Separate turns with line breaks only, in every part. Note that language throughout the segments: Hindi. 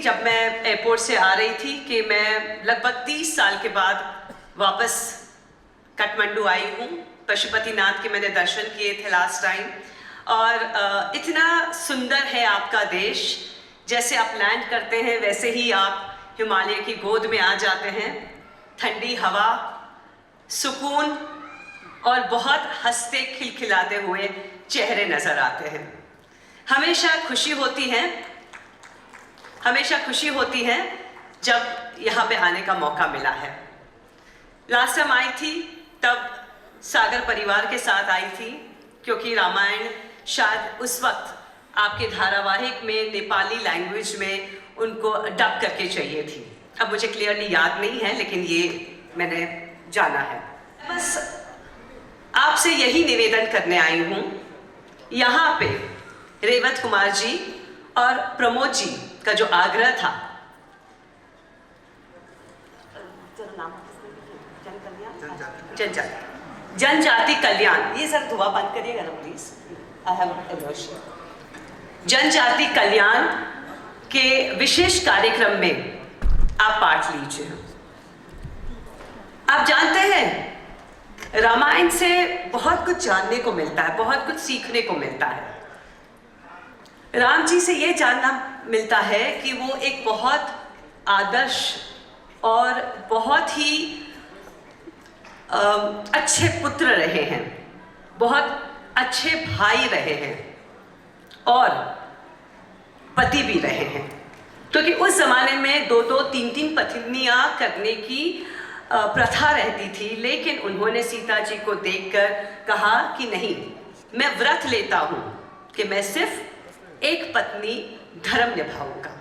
जब मैं एयरपोर्ट से आ रही थी कि मैं लगभग 30 साल के बाद वापस काठमांडू आई हूँ। पशुपतिनाथ के मैंने दर्शन किए थे लास्ट टाइम, और इतना सुंदर है आपका देश। जैसे आप लैंड करते हैं वैसे ही आप हिमालय की गोद में आ जाते हैं। ठंडी हवा, सुकून और बहुत हंसते खिलखिलाते हुए चेहरे नजर आते हैं। हमेशा खुशी होती है जब यहाँ पे आने का मौका मिला है। लास्ट टाइम आई थी तब सागर परिवार के साथ आई थी, क्योंकि रामायण शायद उस वक्त आपके धारावाहिक में नेपाली लैंग्वेज में उनको डब करके चाहिए थी। अब मुझे क्लियरली याद नहीं है, लेकिन ये मैंने जाना है। बस आपसे यही निवेदन करने आई हूँ। यहाँ पे रेवत कुमार जी और प्रमोद जी का जो आग्रह था, जनजाति कल्याण, ये सर धुआं बंद करिएगा ना प्लीज, आई हैव जनजाति कल्याण के विशेष कार्यक्रम में आप पार्ट लीजिए। आप जानते हैं रामायण से बहुत कुछ जानने को मिलता है, बहुत कुछ सीखने को मिलता है। राम जी से ये जानना मिलता है कि वो एक बहुत आदर्श और बहुत ही अच्छे पुत्र रहे हैं, बहुत अच्छे भाई रहे हैं और पति भी रहे हैं। क्योंकि उस जमाने में 2-2, 3-3 पत्नियां करने की प्रथा रहती थी, लेकिन उन्होंने सीता जी को देखकर कहा कि नहीं, मैं व्रत लेता हूं कि मैं सिर्फ एक पत्नी धर्म निभाऊंगा।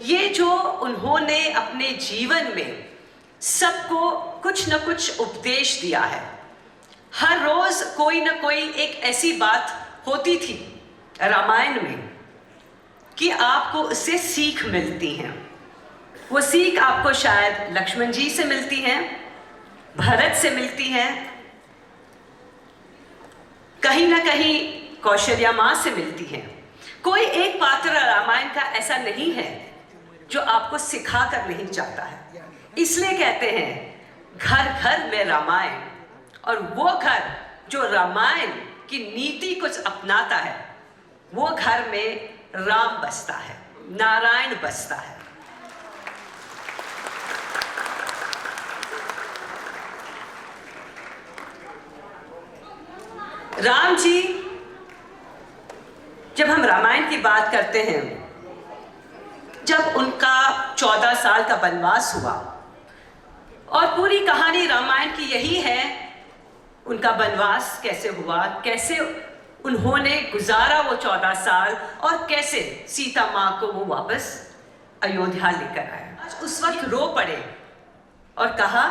ये जो उन्होंने अपने जीवन में सबको कुछ न कुछ उपदेश दिया है। हर रोज कोई न कोई एक ऐसी बात होती थी रामायण में कि आपको उससे सीख मिलती है। वो सीख आपको शायद लक्ष्मण जी से मिलती है, भरत से मिलती है, कहीं ना कहीं कौशल्या माँ से मिलती है। कोई एक पात्र रामायण का ऐसा नहीं है जो आपको सिखा कर नहीं जाता है। इसलिए कहते हैं घर घर में रामायण, और वो घर जो रामायण की नीति कुछ अपनाता है वो घर में राम बसता है, नारायण बसता है। राम जी, जब हम रामायण की बात करते हैं, जब उनका 14 साल का वनवास हुआ, और पूरी कहानी रामायण की यही है, उनका वनवास कैसे हुआ, कैसे उन्होंने गुजारा वो 14 साल, और कैसे सीता माँ को वो वापस अयोध्या लेकर आए। आज उस वक्त रो पड़े और कहा,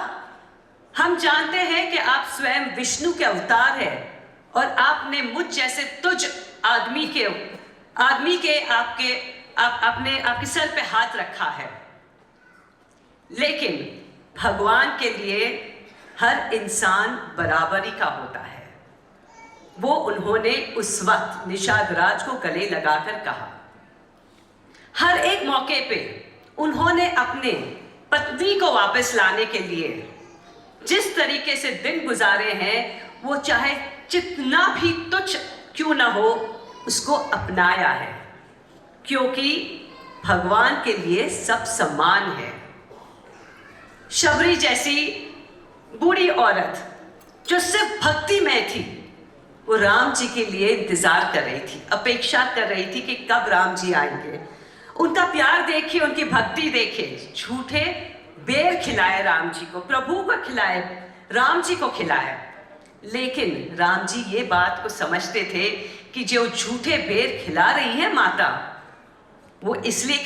हम जानते हैं कि आप स्वयं विष्णु के अवतार हैं और आपने मुझ जैसे तुझ आदमी के आपके सर पे हाथ रखा है, लेकिन भगवान के लिए हर इंसान बराबरी का होता है। वो उन्होंने उस वक्त निषाद राज को गले लगाकर कहा। हर एक मौके पे उन्होंने अपने पत्नी को वापस लाने के लिए जिस तरीके से दिन गुजारे हैं, वो चाहे जितना भी तुच्छ क्यों ना हो उसको अपनाया है, क्योंकि भगवान के लिए सब समान है। शबरी जैसी बूढ़ी औरत जो सिर्फ भक्ति में थी, वो राम जी के लिए इंतजार कर रही थी, अपेक्षा कर रही थी कि कब राम जी आएंगे। उनका प्यार देखिए, उनकी भक्ति देखिए। झूठे बेर खिलाए राम जी को, प्रभु को खिलाए, राम जी को खिलाए, लेकिन राम जी ये बात को समझते थे कि जो झूठे बेर खिला रही है माता, वो इसलिए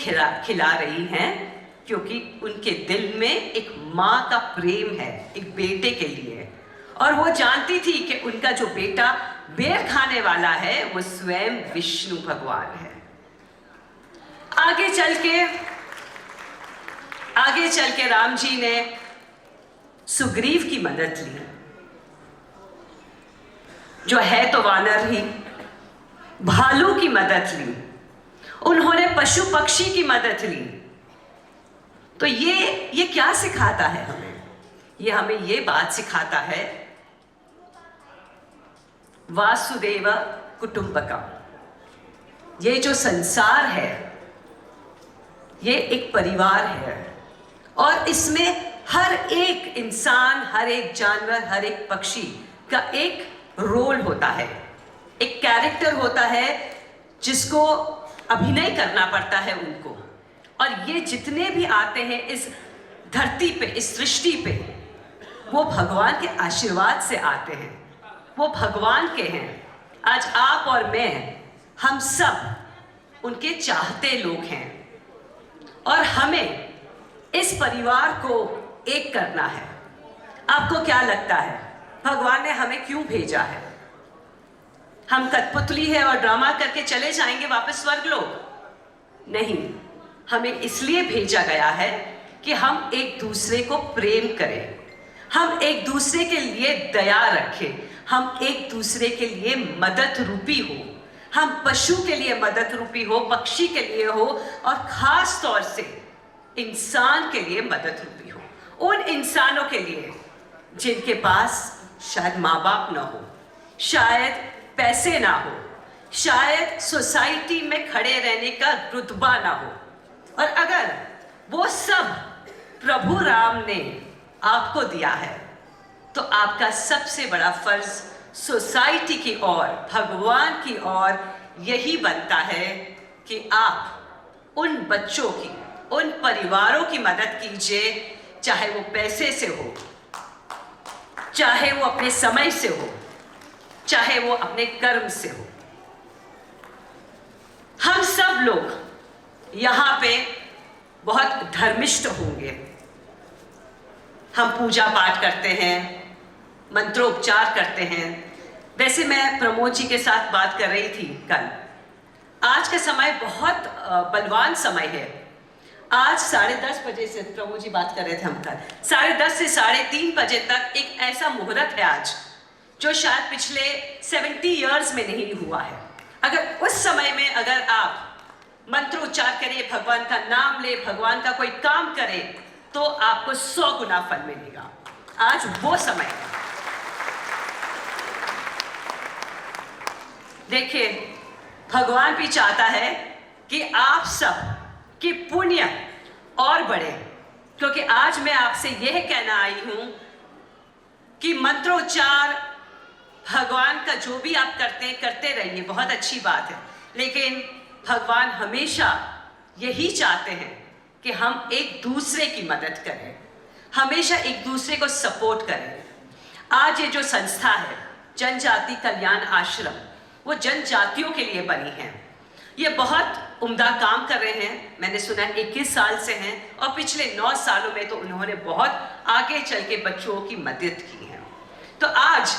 खिला रही हैं क्योंकि उनके दिल में एक माँ का प्रेम है, एक बेटे के लिए। और वो जानती थी कि उनका जो बेटा बेर खाने वाला है वो स्वयं विष्णु भगवान है। आगे चल के राम जी ने सुग्रीव की मदद ली, जो है तो वानर ही, भालू की मदद ली, उन्होंने पशु पक्षी की मदद ली। तो ये क्या सिखाता है हमें? ये हमें ये बात सिखाता है, वासुदेव कुटुंबकम। ये जो संसार है ये एक परिवार है और इसमें हर एक इंसान, हर एक जानवर, हर एक पक्षी का एक रोल होता है, एक कैरेक्टर होता है जिसको अभिनय करना पड़ता है उनको। और ये जितने भी आते हैं इस धरती पे, इस सृष्टि पे, वो भगवान के आशीर्वाद से आते हैं, वो भगवान के हैं। आज आप और मैं, हम सब उनके चाहते लोग हैं और हमें इस परिवार को एक करना है। आपको क्या लगता है भगवान ने हमें क्यों भेजा है? हम कठपुतली है और ड्रामा करके चले जाएंगे वापस स्वर्गलोक? नहीं, हमें इसलिए भेजा गया है कि हम एक दूसरे को प्रेम करें, हम एक दूसरे के लिए दया रखें, हम एक दूसरे के लिए मदद रूपी हो, हम पशु के लिए मदद रूपी हो, पक्षी के लिए हो और खास तौर से इंसान के लिए मदद रूपी हो। उन इंसानों के लिए जिनके पास शायद माँ बाप ना हो, शायद पैसे ना हो, शायद सोसाइटी में खड़े रहने का रुतबा ना हो। और अगर वो सब प्रभु राम ने आपको दिया है तो आपका सबसे बड़ा फर्ज सोसाइटी की ओर, भगवान की ओर यही बनता है कि आप उन बच्चों की, उन परिवारों की मदद कीजिए, चाहे वो पैसे से हो, चाहे वो अपने समय से हो, चाहे वो अपने कर्म से हो। हम सब लोग यहाँ पे बहुत धर्मिष्ठ होंगे, हम पूजा पाठ करते हैं, मंत्रोपचार करते हैं। वैसे मैं प्रमोद जी के साथ बात कर रही थी कल। आज का समय बहुत बलवान समय है। आज 10:30 बजे से, प्रमोद जी बात कर रहे थे हम कल, 10:30 से 3:30 बजे तक एक ऐसा मुहूर्त है आज जो शायद पिछले 70 इयर्स में नहीं हुआ है। अगर उस समय में अगर आप मंत्रोच्चार करें, भगवान का नाम ले, भगवान का कोई काम करें, तो आपको 100 गुना फल मिलेगा। आज वो समय है। देखिए, भगवान भी चाहता है कि आप सब की पुण्य और बढ़े, क्योंकि आज मैं आपसे यह कहना आई हूं कि मंत्रोच्चार भगवान का जो भी आप करते रहिए, बहुत अच्छी बात है, लेकिन भगवान हमेशा यही चाहते हैं कि हम एक दूसरे की मदद करें, हमेशा एक दूसरे को सपोर्ट करें। आज ये जो संस्था है जनजाति कल्याण आश्रम, वो जनजातियों के लिए बनी है। ये बहुत उम्दा काम कर रहे हैं। मैंने सुना 21 साल से हैं और पिछले 9 सालों में तो उन्होंने बहुत आगे चल के बच्चों की मदद की है। तो आज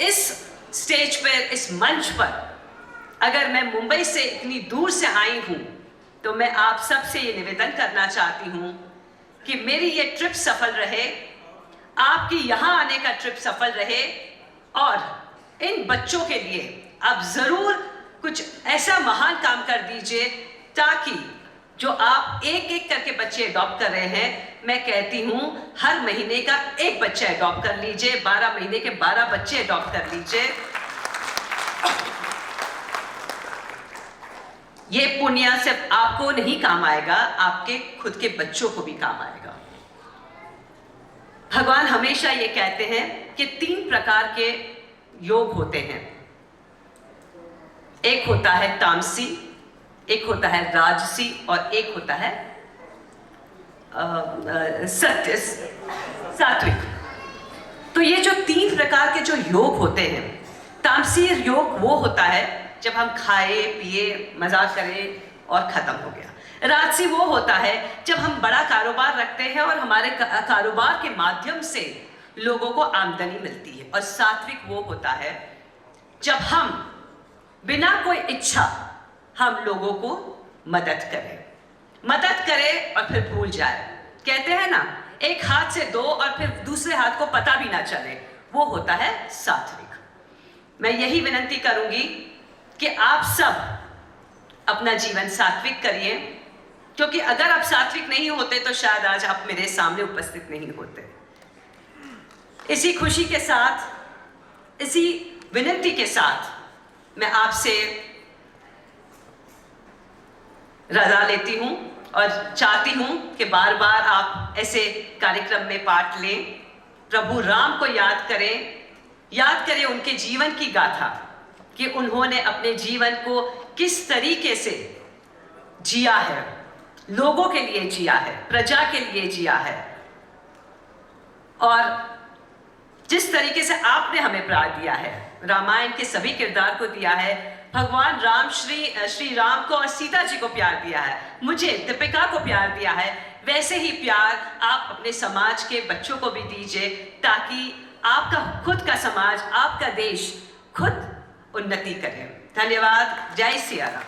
इस स्टेज पर, इस मंच पर, अगर मैं मुंबई से इतनी दूर से आई हूँ तो मैं आप सबसे ये निवेदन करना चाहती हूँ कि मेरी ये ट्रिप सफल रहे, आपकी यहाँ आने का ट्रिप सफल रहे और इन बच्चों के लिए आप ज़रूर कुछ ऐसा महान काम कर दीजिए ताकि जो आप एक एक करके बच्चे अडॉप्ट कर रहे हैं, मैं कहती हूँ हर महीने का एक बच्चा अडॉप्ट कर लीजिए, 12 महीने के 12 बच्चे अडॉप्ट कर लीजिए। ये पुण्य सिर्फ आपको नहीं काम आएगा, आपके खुद के बच्चों को भी काम आएगा। भगवान हमेशा ये कहते हैं कि 3 प्रकार के योग होते हैं। एक होता है तामसी, एक होता है राजसी और एक होता है सात्विक। तो ये जो 3 प्रकार के जो योग होते हैं, तामसी योग वो होता है जब हम खाए पिए मजाक करें और खत्म हो गया। राजसी वो होता है जब हम बड़ा कारोबार रखते हैं और हमारे कारोबार के माध्यम से लोगों को आमदनी मिलती है। और सात्विक वो होता है जब हम बिना कोई इच्छा हम लोगों को मदद करें और फिर भूल जाए। कहते हैं ना, एक हाथ से 2 और फिर दूसरे हाथ को पता भी ना चले, वो होता है सात्विक। मैं यही विनती करूंगी कि आप सब अपना जीवन सात्विक करिए, क्योंकि अगर आप सात्विक नहीं होते तो शायद आज आप मेरे सामने उपस्थित नहीं होते। इसी खुशी के साथ, इसी विनती के साथ मैं आपसे रजा लेती हूं और चाहती हूं कि बार बार आप ऐसे कार्यक्रम में पार्ट लें। प्रभु राम को याद करें उनके जीवन की गाथा कि उन्होंने अपने जीवन को किस तरीके से जिया है, लोगों के लिए जिया है, प्रजा के लिए जिया है, और जिस तरीके से आपने हमें प्यार दिया है, रामायण के सभी किरदार को दिया है, भगवान राम श्री राम को और सीता जी को प्यार दिया है, मुझे दीपिका को प्यार दिया है, वैसे ही प्यार आप अपने समाज के बच्चों को भी दीजिए, ताकि आपका खुद का समाज, आपका देश खुद उन्नति करे। धन्यवाद। जय सिया राम।